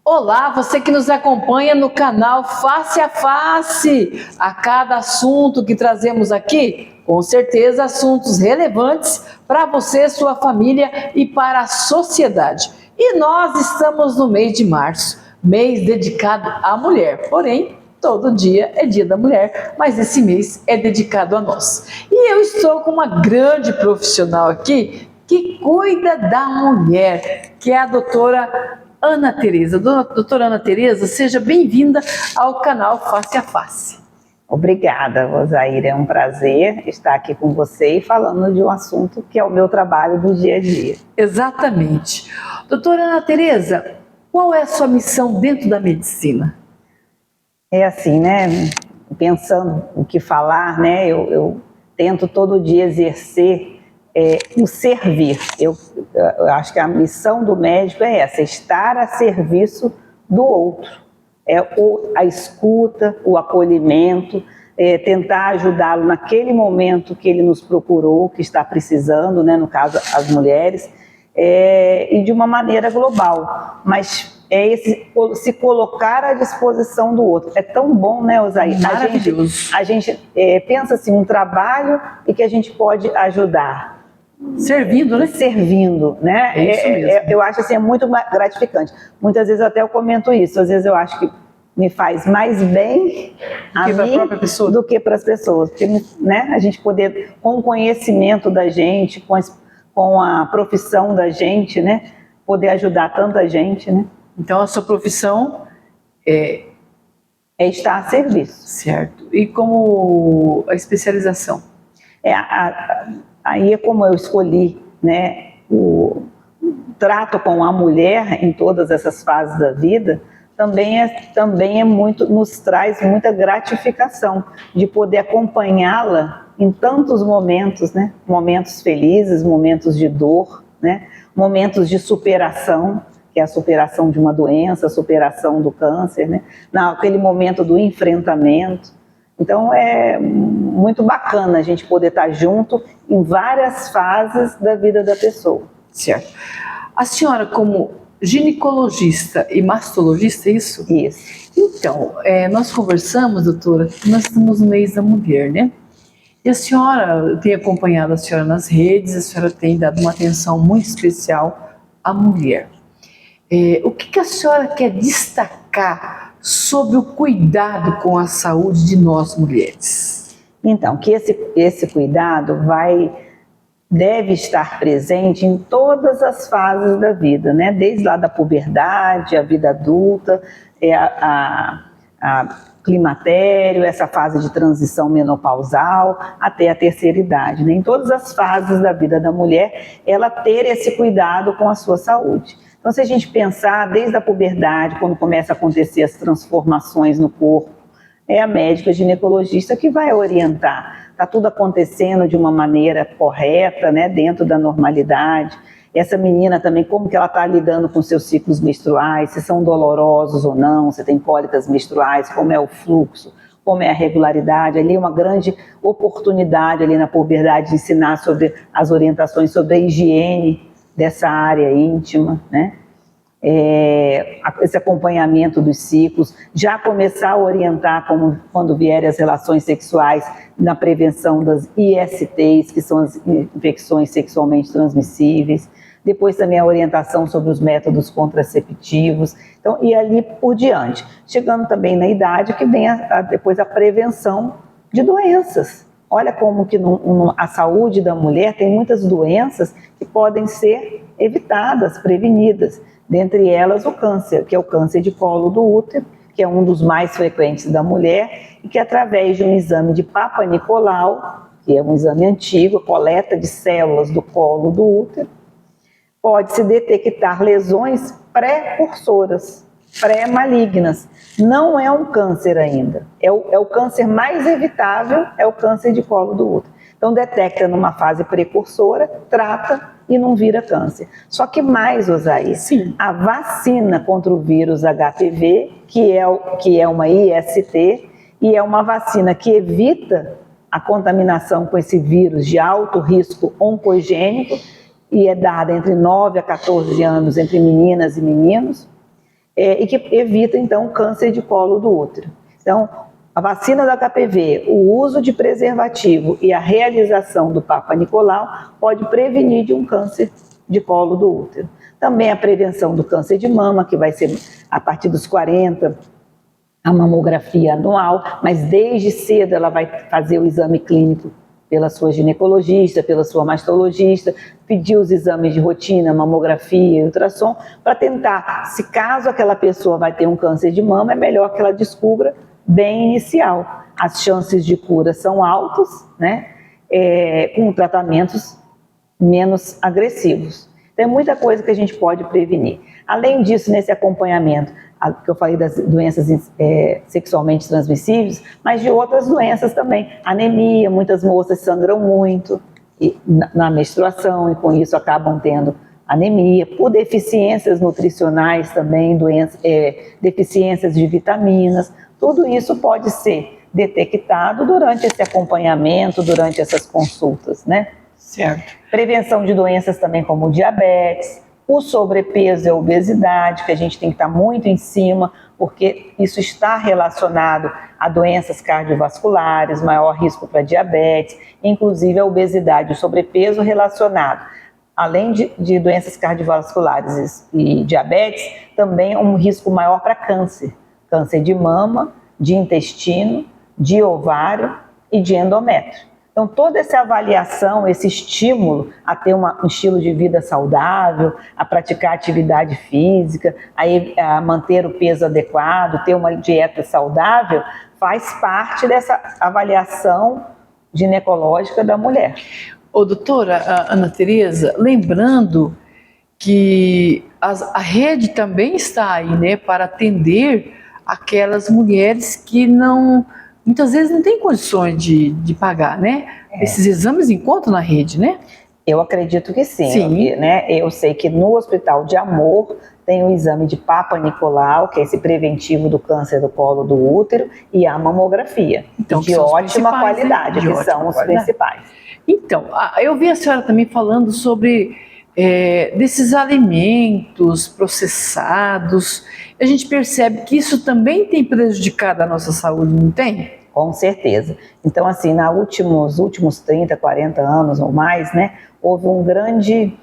Olá, você que nos acompanha no canal Face a Face. A cada assunto que trazemos aqui, com certeza assuntos relevantes para você, sua família e para a sociedade. E nós estamos no mês de março, mês dedicado à mulher. Porém, todo dia é dia da mulher, mas esse mês é dedicado a nós. E eu estou com uma grande profissional aqui que cuida da mulher, que é a doutora Ana Tereza. Doutora Ana Tereza, seja bem-vinda ao canal Face a Face. Obrigada, Rosaíra. É um prazer estar aqui com você e falando de um assunto que é o meu trabalho do dia a dia. Exatamente. Doutora Ana Tereza, qual é a sua missão dentro da medicina? É assim, né? Pensando o que falar, né? Eu tento todo dia exercer o servir. Eu acho que a missão do médico é essa, estar a serviço do outro. A escuta, o acolhimento, tentar ajudá-lo naquele momento que ele nos procurou, que está precisando, né, no caso as mulheres, e de uma maneira global, mas se colocar à disposição do outro. É tão bom, né, Osaí? Maravilhoso. A gente pensa assim, um trabalho e que a gente pode ajudar. Servindo, né? Servindo, né? É isso mesmo. Eu acho assim, é muito gratificante. Muitas vezes até eu comento isso, às vezes eu acho que me faz mais bem a mim do que para as pessoas. Porque, né, a gente poder, com o conhecimento da gente, com a profissão da gente, né, poder ajudar tanta gente, né? Então a sua profissão é estar a serviço. Certo. E como a especialização? Aí é como eu escolhi, né, o trato com a mulher em todas essas fases da vida, também é muito, nos traz muita gratificação de poder acompanhá-la em tantos momentos, né, momentos felizes, momentos de dor, né, momentos de superação, que é a superação de uma doença, a superação do câncer, né, naquele momento do enfrentamento. Então é muito bacana a gente poder estar junto em várias fases da vida da pessoa. Certo. A senhora, como ginecologista e mastologista, é isso? Isso. Então, nós conversamos, doutora, nós estamos no mês da mulher, né? E a senhora, eu tenho acompanhado a senhora nas redes, a senhora tem dado uma atenção muito especial à mulher. O que a senhora quer destacar sobre o cuidado com a saúde de nós mulheres? Então, que esse cuidado deve estar presente em todas as fases da vida, né? Desde lá da puberdade, a vida adulta, a climatério, essa fase de transição menopausal, até a terceira idade, né? Em todas as fases da vida da mulher, ela ter esse cuidado com a sua saúde. Então, se a gente pensar desde a puberdade, quando começa a acontecer as transformações no corpo, é a médica ginecologista que vai orientar. Está tudo acontecendo de uma maneira correta, né, dentro da normalidade. Essa menina também, como que ela está lidando com seus ciclos menstruais, se são dolorosos ou não, se tem cólicas menstruais, como é o fluxo, como é a regularidade. Ali é uma grande oportunidade ali na puberdade de ensinar sobre as orientações sobre a higiene dessa área íntima, né? Esse acompanhamento dos ciclos, já começar a orientar quando vierem as relações sexuais na prevenção das ISTs, que são as infecções sexualmente transmissíveis, depois também a orientação sobre os métodos contraceptivos, então, e ali por diante. Chegando também na idade que vem depois a prevenção de doenças. Olha como que a saúde da mulher tem muitas doenças que podem ser evitadas, prevenidas. Dentre elas o câncer, que é o câncer de colo do útero, que é um dos mais frequentes da mulher, e que através de um exame de Papa Nicolau, que é um exame antigo, coleta de células do colo do útero, pode-se detectar lesões pré-cursoras, pré-malignas. Não é um câncer ainda, é o câncer mais evitável, é o câncer de colo do útero. Então detecta numa fase precursora, trata e não vira câncer. Só que mais, Osaí, a vacina contra o vírus HPV, que é uma IST, e é uma vacina que evita a contaminação com esse vírus de alto risco oncogênico, e é dada entre 9 a 14 anos entre meninas e meninos. e que evita, então, o câncer de colo do útero. Então, a vacina do HPV, o uso de preservativo e a realização do Papa Nicolau pode prevenir de um câncer de colo do útero. Também a prevenção do câncer de mama, que vai ser a partir dos 40, a mamografia anual, mas desde cedo ela vai fazer o exame clínico pela sua ginecologista, pela sua mastologista, pedir os exames de rotina, mamografia e ultrassom, para tentar, se caso aquela pessoa vai ter um câncer de mama, é melhor que ela descubra bem inicial. As chances de cura são altas, né? Com tratamentos menos agressivos. Tem muita coisa que a gente pode prevenir. Além disso, nesse acompanhamento, que eu falei das doenças sexualmente transmissíveis, mas de outras doenças também. Anemia, muitas moças sangram muito na menstruação e com isso acabam tendo anemia. Por deficiências nutricionais também, deficiências de vitaminas. Tudo isso pode ser detectado durante esse acompanhamento, durante essas consultas, né? Certo. Prevenção de doenças também como diabetes, o sobrepeso e a obesidade, que a gente tem que estar muito em cima, porque isso está relacionado a doenças cardiovasculares, maior risco para diabetes, inclusive a obesidade e o sobrepeso relacionado, além de doenças cardiovasculares e diabetes, também um risco maior para câncer. Câncer de mama, de intestino, de ovário e de endométrio. Então, toda essa avaliação, esse estímulo a ter um estilo de vida saudável, a praticar atividade física, a manter o peso adequado, ter uma dieta saudável, faz parte dessa avaliação ginecológica da mulher. Ô, doutora Ana Tereza, lembrando que a rede também está aí, né, para atender aquelas mulheres que muitas vezes não têm condições de pagar, né? Esses exames encontram na rede, né? Eu acredito que sim. Sim. Né? Eu sei que no Hospital de Amor tem o exame de Papa Nicolau, que é esse preventivo do câncer do colo do útero, e a mamografia, então, de ótima qualidade, né? que são os principais. Então, eu vi a senhora também falando sobre desses alimentos processados. A gente percebe que isso também tem prejudicado a nossa saúde, não tem? Com certeza. Então, assim, nos últimos 30, 40 anos ou mais, né, houve um grande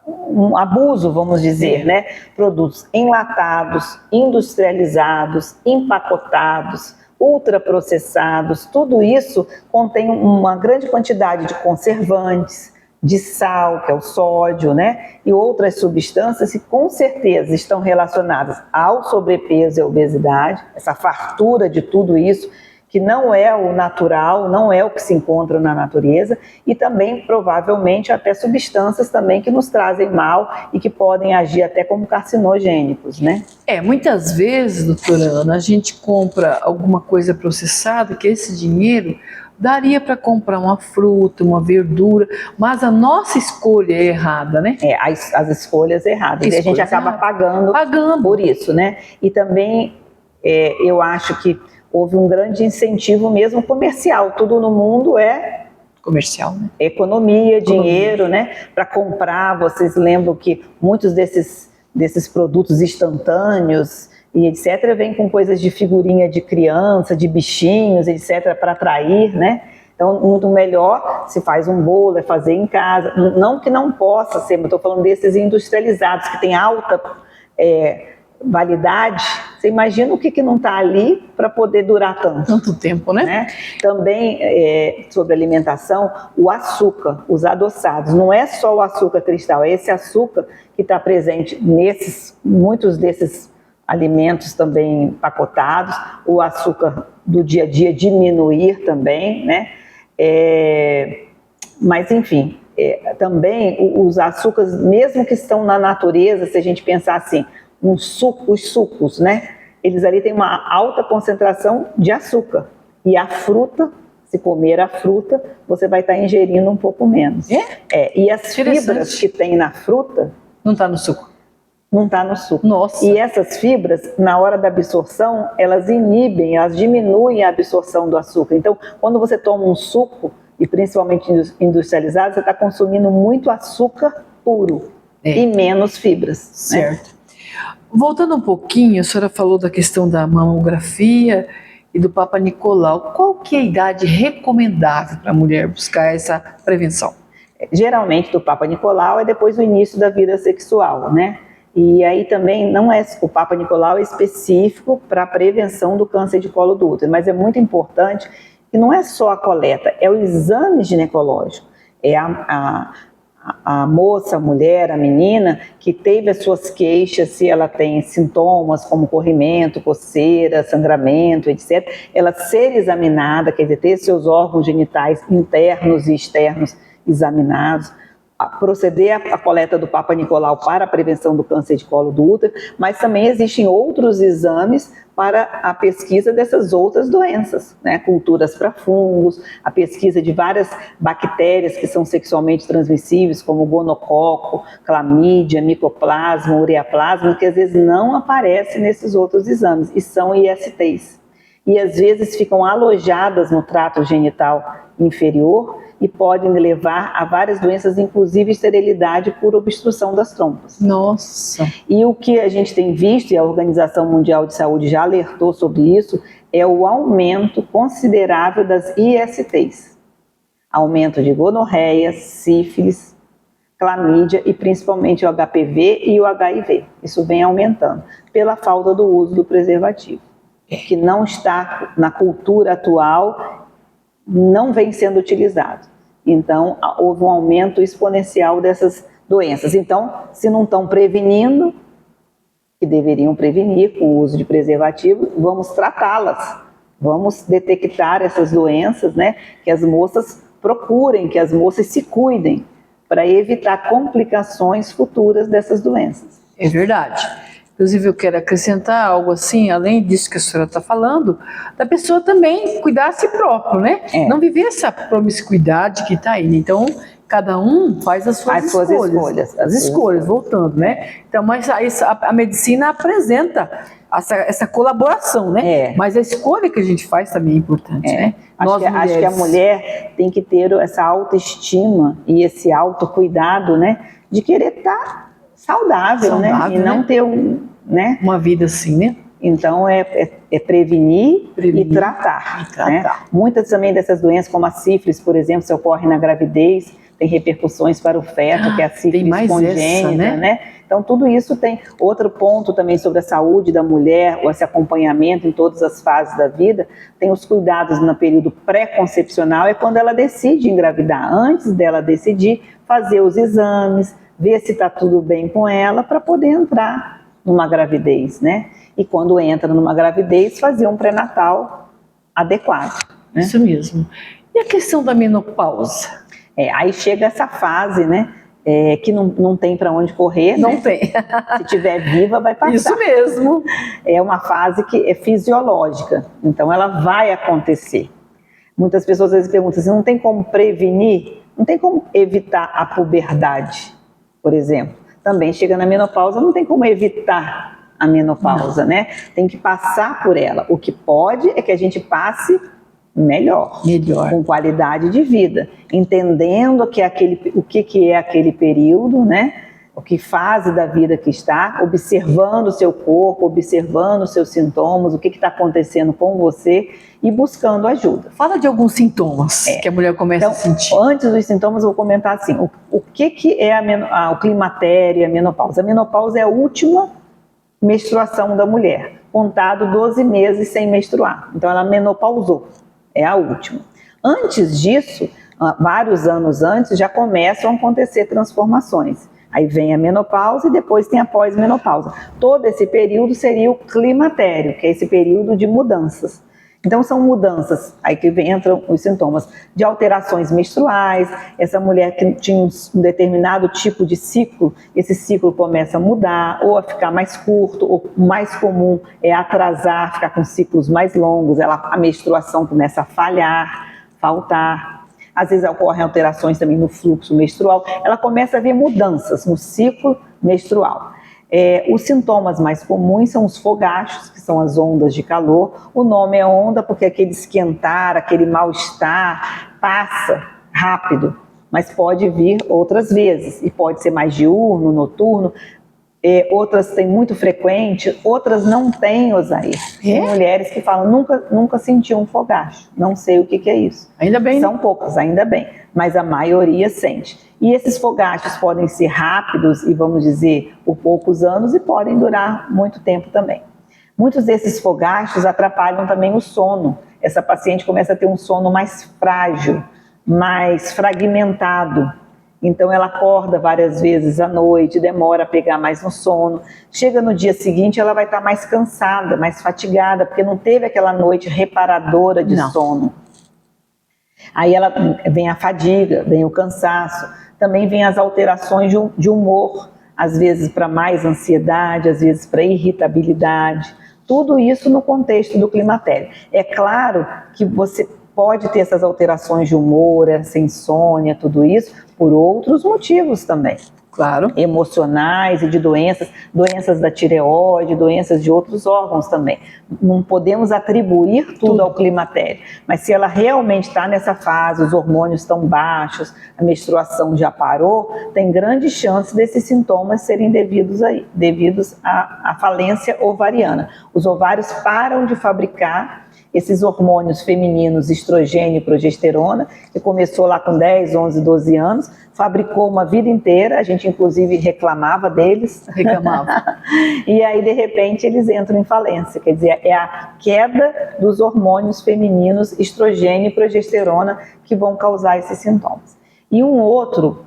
um abuso, vamos dizer, né? Produtos enlatados, industrializados, empacotados, ultraprocessados, tudo isso contém uma grande quantidade de conservantes, de sal, que é o sódio, né? E outras substâncias que com certeza estão relacionadas ao sobrepeso e à obesidade, essa fartura de tudo isso, que não é o natural, não é o que se encontra na natureza, e também, provavelmente, até substâncias também que nos trazem mal e que podem agir até como carcinogênicos, né? Muitas vezes, doutora Ana, a gente compra alguma coisa processada, que esse dinheiro daria para comprar uma fruta, uma verdura, mas a nossa escolha é errada, né? As escolhas erradas, e a gente acaba pagando por isso, né? E também eu acho que houve um grande incentivo mesmo comercial, tudo no mundo é comercial, né? Economia, dinheiro, né? Para comprar, vocês lembram que muitos desses produtos instantâneos e etc, vem com coisas de figurinha de criança, de bichinhos, etc, para atrair, né? Então, muito melhor se faz um bolo, é fazer em casa. Não que não possa ser, mas estou falando desses industrializados, que tem alta validade. Você imagina o que não está ali para poder durar tanto tempo, né? Também, sobre alimentação, o açúcar, os adoçados. Não é só o açúcar cristal, é esse açúcar que está presente muitos desses alimentos também empacotados, o açúcar do dia a dia diminuir também, né? Mas, enfim, também os açúcares, mesmo que estão na natureza, se a gente pensar assim, os sucos, né? Eles ali têm uma alta concentração de açúcar. E a fruta, se comer a fruta, você vai estar ingerindo um pouco menos. E as fibras que tem na fruta... Não está no suco. Não está no suco. Nossa. E essas fibras, na hora da absorção, elas inibem, elas diminuem a absorção do açúcar. Então, quando você toma um suco, e principalmente industrializado, você está consumindo muito açúcar puro e menos fibras. Certo. Né? Voltando um pouquinho, a senhora falou da questão da mamografia e do Papa Nicolau. Qual que é a idade recomendável para a mulher buscar essa prevenção? Geralmente do Papa Nicolau é depois do início da vida sexual, né? E aí também não é, o Papa Nicolau é específico para a prevenção do câncer de colo do útero, mas é muito importante que não é só a coleta, é o exame ginecológico, é a moça, a mulher, a menina que teve as suas queixas, se ela tem sintomas como corrimento, coceira, sangramento, etc., ela ser examinada, quer dizer, ter seus órgãos genitais internos e externos examinados, proceder à coleta do Papa Nicolau para a prevenção do câncer de colo do útero, mas também existem outros exames para a pesquisa dessas outras doenças, né? Culturas para fungos, a pesquisa de várias bactérias que são sexualmente transmissíveis, como gonococo, clamídia, micoplasma, ureaplasma, que às vezes não aparecem nesses outros exames e são ISTs. E às vezes ficam alojadas no trato genital inferior e podem levar a várias doenças, inclusive esterilidade por obstrução das trompas. Nossa! E o que a gente tem visto, e a Organização Mundial de Saúde já alertou sobre isso, é o aumento considerável das ISTs. Aumento de gonorreia, sífilis, clamídia e principalmente o HPV e o HIV. Isso vem aumentando pela falta do uso do preservativo, que não está na cultura atual, não vem sendo utilizado. Então, houve um aumento exponencial dessas doenças. Então, se não estão prevenindo, que deveriam prevenir com o uso de preservativo, vamos tratá-las, vamos detectar essas doenças, né? Que as moças procurem, que as moças se cuidem, para evitar complicações futuras dessas doenças. É verdade. Inclusive, eu quero acrescentar algo assim, além disso que a senhora está falando, da pessoa também cuidar a si próprio, né? Não viver essa promiscuidade que está aí. Então, cada um faz as suas escolhas. As escolhas, voltando, né? Então, mas a medicina apresenta essa colaboração, né? Mas a escolha que a gente faz também é importante, né? Acho que a mulher tem que ter essa autoestima e esse autocuidado, né? De querer estar saudável, né? E não ter uma vida assim, né? Então, é prevenir e tratar. Né? Muitas também dessas doenças, como a sífilis, por exemplo, se ocorre na gravidez, tem repercussões para o feto, que é a sífilis congênita, né? Então, tudo isso tem. Outro ponto também sobre a saúde da mulher, ou esse acompanhamento em todas as fases da vida, tem os cuidados no período pré-concepcional, é quando ela decide engravidar. Antes dela decidir, fazer os exames, ver se está tudo bem com ela, para poder entrar numa gravidez, né? E quando entra numa gravidez, fazer um pré-natal adequado. Né? Isso mesmo. E a questão da menopausa? Aí chega essa fase, né? Que não tem para onde correr. Não né? tem. Se tiver viva, vai passar. Isso mesmo. É uma fase que é fisiológica, então ela vai acontecer. Muitas pessoas às vezes perguntam assim, não tem como prevenir? Não tem como evitar a puberdade, por exemplo. Também chega na menopausa, não tem como evitar a menopausa, né? Tem que passar por ela. O que pode é que a gente passe melhor. Com qualidade de vida, entendendo o que é aquele período, né? O que fase da vida que está, observando o seu corpo, observando os seus sintomas, o que está acontecendo com você e buscando ajuda. Fala de alguns sintomas que a mulher começa a sentir. Antes dos sintomas, eu vou comentar assim, o que é o climatério e a menopausa? A menopausa é a última menstruação da mulher, contado 12 meses sem menstruar. Então, ela menopausou, é a última. Antes disso, vários anos antes, já começam a acontecer transformações. Aí vem a menopausa e depois tem a pós-menopausa. Todo esse período seria o climatério, que é esse período de mudanças. Então são mudanças, aí que entram os sintomas de alterações menstruais, essa mulher que tinha um determinado tipo de ciclo, esse ciclo começa a mudar, ou a ficar mais curto, ou mais comum é atrasar, ficar com ciclos mais longos, a menstruação começa a faltar. Às vezes ocorrem alterações também no fluxo menstrual, ela começa a ver mudanças no ciclo menstrual. Os sintomas mais comuns são os fogachos, que são as ondas de calor. O nome é onda porque aquele esquentar, aquele mal-estar passa rápido, mas pode vir outras vezes, e pode ser mais diurno, noturno. outras têm muito frequente, outras não têm, Osair. Tem mulheres que falam, nunca senti um fogacho, não sei o que é isso. Ainda bem. São poucas, ainda bem, mas a maioria sente. E esses fogachos podem ser rápidos e, vamos dizer, por poucos anos, e podem durar muito tempo também. Muitos desses fogachos atrapalham também o sono. Essa paciente começa a ter um sono mais frágil, mais fragmentado. Então ela acorda várias vezes à noite, demora a pegar mais no sono. Chega no dia seguinte, ela vai estar mais cansada, mais fatigada, porque não teve aquela noite reparadora de sono. Aí vem a fadiga, vem o cansaço, também vem as alterações de humor, às vezes para mais ansiedade, às vezes para irritabilidade. Tudo isso no contexto do climatério. É claro que você pode ter essas alterações de humor, essa insônia, tudo isso, por outros motivos também. Claro. Emocionais e de doenças da tireoide, doenças de outros órgãos também. Não podemos atribuir tudo ao climatério, mas se ela realmente está nessa fase, os hormônios estão baixos, a menstruação já parou, tem grande chance desses sintomas serem devidos à falência ovariana. Os ovários param de fabricar esses hormônios femininos, estrogênio e progesterona, que começou lá com 10, 11, 12 anos, fabricou uma vida inteira, a gente inclusive reclamava deles. Reclamava. E aí, de repente, eles entram em falência, quer dizer, é a queda dos hormônios femininos, estrogênio e progesterona, que vão causar esses sintomas. E um outro,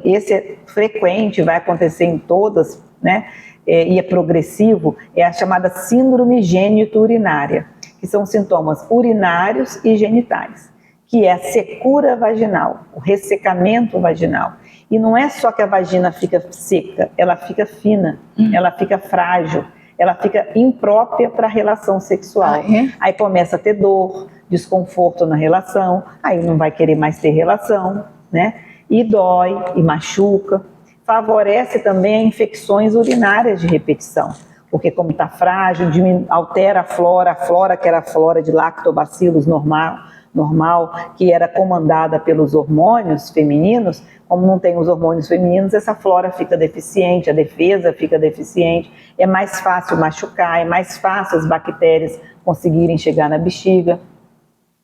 esse é frequente, vai acontecer em todas, né, e é progressivo, é a chamada síndrome gênito-urinária, que são sintomas urinários e genitais, que é a secura vaginal, o ressecamento vaginal. E não é só que a vagina fica seca, ela fica fina, ela fica frágil, ela fica imprópria para a relação sexual. Aí começa a ter dor, desconforto na relação, aí não vai querer mais ter relação, né? E dói, e machuca. Favorece também infecções urinárias de repetição, porque como está frágil, altera a flora que era a flora de lactobacilos normal, que era comandada pelos hormônios femininos. Como não tem os hormônios femininos, essa flora fica deficiente, a defesa fica deficiente, é mais fácil machucar, é mais fácil as bactérias conseguirem chegar na bexiga.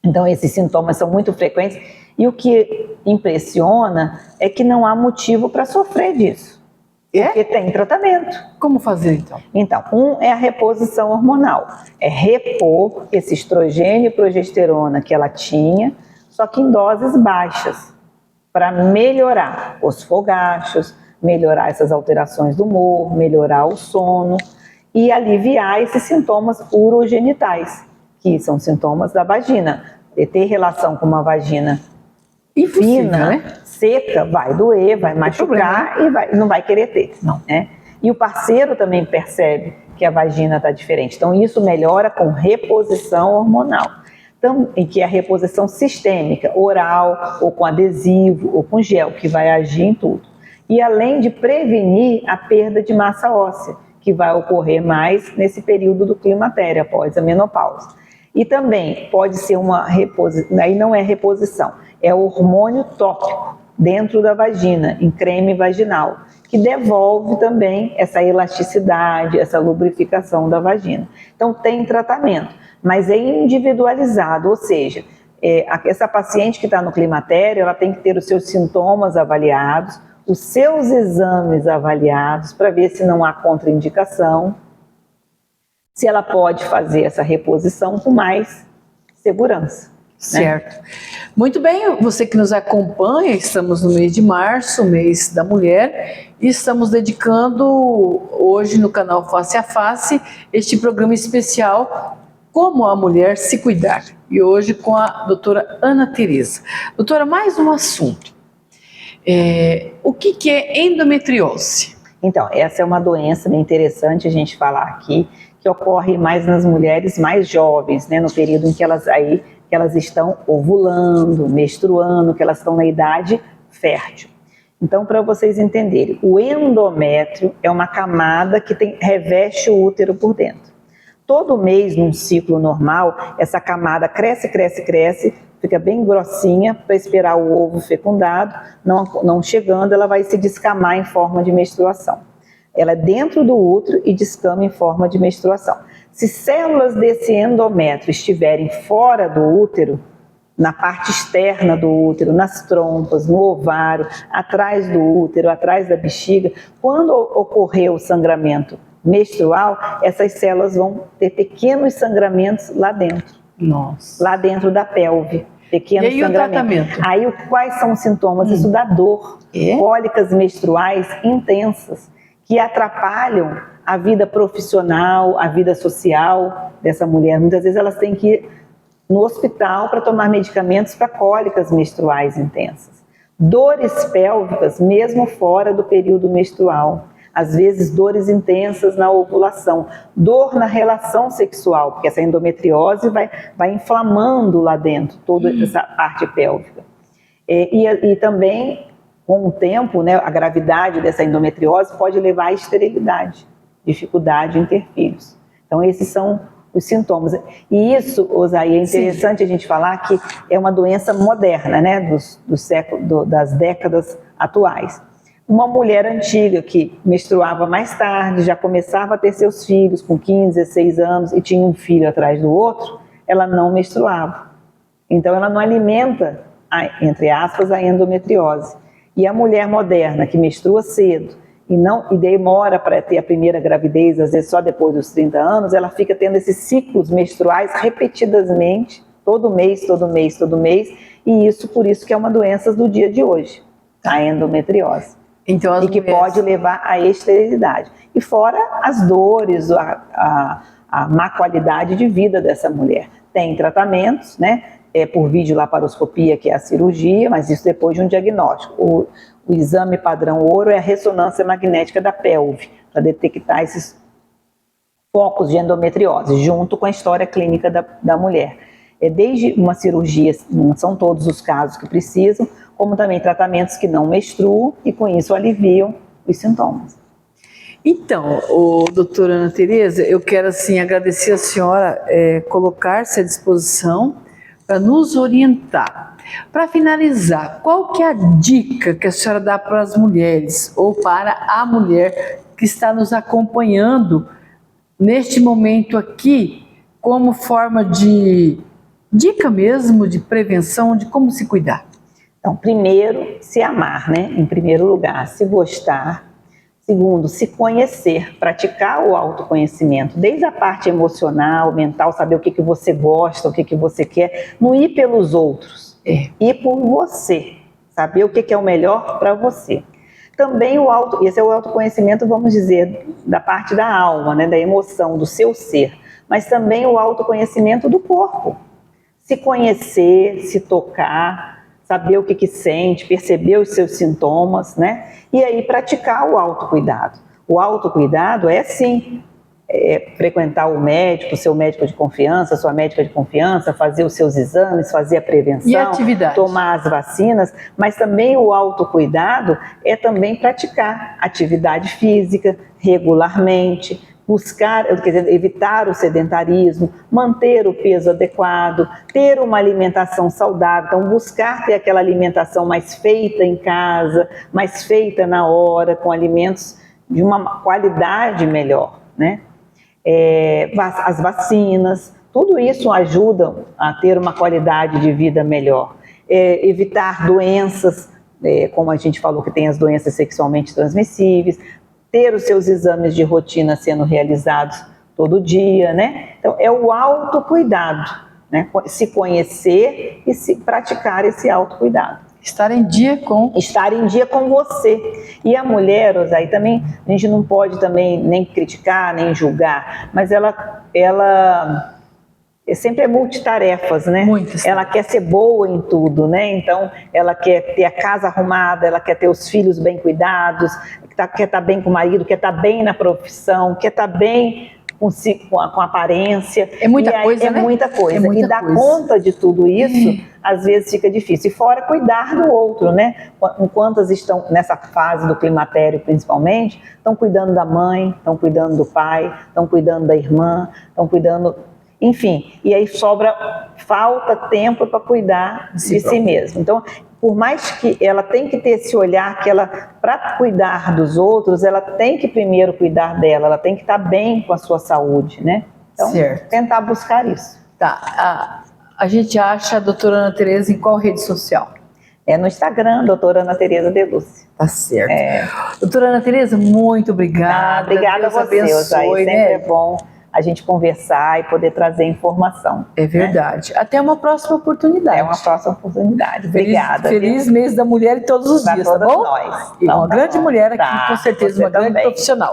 Então esses sintomas são muito frequentes, e o que impressiona é que não há motivo para sofrer disso. Porque tem tratamento. Como fazer então? Então, é a reposição hormonal. É repor esse estrogênio e progesterona que ela tinha, só que em doses baixas, para melhorar os fogachos, melhorar essas alterações do humor, melhorar o sono e aliviar esses sintomas urogenitais, que são sintomas da vagina. Ter relação com uma vagina fina, né? Seca, vai doer, vai machucar e não vai querer ter. Não, né? E o parceiro também percebe que a vagina está diferente. Então isso melhora com reposição hormonal. Então, em que é a reposição sistêmica, oral, ou com adesivo, ou com gel, que vai agir em tudo. E além de prevenir a perda de massa óssea, que vai ocorrer mais nesse período do climatério, após a menopausa. E também pode ser uma reposição, aí não é reposição, é o hormônio tópico dentro da vagina, em creme vaginal, que devolve também essa elasticidade, essa lubrificação da vagina. Então tem tratamento, mas é individualizado, ou seja, essa paciente que está no climatério, ela tem que ter os seus sintomas avaliados, os seus exames avaliados, para ver se não há contraindicação, se ela pode fazer essa reposição com mais segurança. Certo. Né? Muito bem, você que nos acompanha, estamos no mês de março, mês da mulher, e estamos dedicando hoje no canal Face a Face este programa especial Como a Mulher se Cuidar. E hoje com a doutora Ana Tereza. Doutora, mais um assunto. O que é endometriose? Então, essa é uma doença bem interessante a gente falar aqui, que ocorre mais nas mulheres mais jovens, né, no período em que elas estão ovulando, menstruando, que elas estão na idade fértil. Então, para vocês entenderem, o endométrio é uma camada que reveste o útero por dentro. Todo mês, num ciclo normal, essa camada cresce, fica bem grossinha para esperar o ovo fecundado, não chegando, ela vai se descamar em forma de menstruação. Ela é dentro do útero e descama em forma de menstruação. Se células desse endométrio estiverem fora do útero, na parte externa do útero, nas trompas, no ovário, atrás do útero, atrás da bexiga, quando ocorrer o sangramento menstrual, essas células vão ter pequenos sangramentos lá dentro. Nossa. Lá dentro da pelve. Pequenos e aí sangramentos. O tratamento? Aí quais são os sintomas? Isso dá dor. Cólicas menstruais intensas, que atrapalham a vida profissional, a vida social dessa mulher. Muitas vezes elas têm que ir no hospital para tomar medicamentos para cólicas menstruais intensas. Dores pélvicas, mesmo fora do período menstrual. Às vezes, dores intensas na ovulação. Dor na relação sexual, porque essa endometriose vai inflamando lá dentro, toda essa parte pélvica. E também, com o tempo, né, a gravidade dessa endometriose pode levar à esterilidade, dificuldade em ter filhos. Então, esses são os sintomas. E isso, Osaí, é interessante a gente falar que é uma doença moderna, né, das décadas atuais. Uma mulher antiga que menstruava mais tarde, já começava a ter seus filhos com 15, 16 anos e tinha um filho atrás do outro, ela não menstruava. Então ela não alimenta, entre aspas, a endometriose. E a mulher moderna que menstrua cedo e demora para ter a primeira gravidez, às vezes só depois dos 30 anos, ela fica tendo esses ciclos menstruais repetidamente, todo mês, e por isso que é uma doença do dia de hoje, a endometriose. Então, e que pode levar à esterilidade. E fora as dores, a má qualidade de vida dessa mulher. Tem tratamentos, né? Por videolaparoscopia, que é a cirurgia, mas isso depois de um diagnóstico. O exame padrão ouro é a ressonância magnética da pelve, para detectar esses focos de endometriose, junto com a história clínica da mulher. Desde uma cirurgia, não são todos os casos que precisam, como também tratamentos que não menstruam e com isso aliviam os sintomas. Então, doutora Ana Tereza, eu quero assim agradecer a senhora colocar-se à disposição para nos orientar. Para finalizar, qual que é a dica que a senhora dá para as mulheres ou para a mulher que está nos acompanhando neste momento aqui, como forma de dica mesmo, de prevenção, de como se cuidar? Então, primeiro, se amar, né? Em primeiro lugar, se gostar. Segundo, se conhecer, praticar o autoconhecimento, desde a parte emocional, mental, saber o que você gosta, o que você quer, não ir pelos outros, ir por você, saber o que é o melhor para você. Também esse é o autoconhecimento, vamos dizer, da parte da alma, né? Da emoção, do seu ser, mas também o autoconhecimento do corpo. Se conhecer, se tocar, saber o que sente, perceber os seus sintomas, né? E aí praticar o autocuidado. O autocuidado é sim, frequentar o médico, seu médico de confiança, sua médica de confiança, fazer os seus exames, fazer a prevenção, e atividade? Tomar as vacinas, mas também o autocuidado é também praticar atividade física regularmente, evitar o sedentarismo, manter o peso adequado, ter uma alimentação saudável, então buscar ter aquela alimentação mais feita em casa, mais feita na hora, com alimentos de uma qualidade melhor, né? As vacinas, tudo isso ajuda a ter uma qualidade de vida melhor. Evitar doenças, como a gente falou que tem as doenças sexualmente transmissíveis, ter os seus exames de rotina sendo realizados todo dia, né? Então, é o autocuidado, né? Se conhecer e se praticar esse autocuidado. Estar em dia com você. E a mulher, Osaí, também, a gente não pode também nem criticar, nem julgar, mas ela sempre é multitarefas, né? Muitas. Ela quer ser boa em tudo, né? Então, ela quer ter a casa arrumada, ela quer ter os filhos bem cuidados, quer estar bem com o marido, quer estar bem na profissão, quer estar bem com a aparência. É muita coisa, né? É muita coisa. E dar conta de tudo isso, às vezes fica difícil. E fora cuidar do outro, né? Quantas estão nessa fase do climatério, principalmente, estão cuidando da mãe, estão cuidando do pai, estão cuidando da irmã, estão cuidando... Enfim, e aí falta tempo para cuidar de si mesmo. Então, por mais que ela tem que ter esse olhar que ela, para cuidar dos outros, ela tem que primeiro cuidar dela, ela tem que estar bem com a sua saúde, né? Então, Certo. tentar buscar isso. Tá. A gente acha a doutora Ana Tereza em qual rede social? É no Instagram, doutora Ana Tereza de Lúcia. Tá certo. Doutora Ana Tereza, muito obrigada. Obrigada a Deus você, abençoe, Osaí. Sempre né? é bom a gente conversar e poder trazer informação. É verdade. Até uma próxima oportunidade. É uma próxima oportunidade. Obrigada. Feliz mês da mulher e todos os Pra dias, tá todas bom? nós. E Então, uma tá grande bom. mulher aqui, Tá, com certeza, você uma grande também. profissional.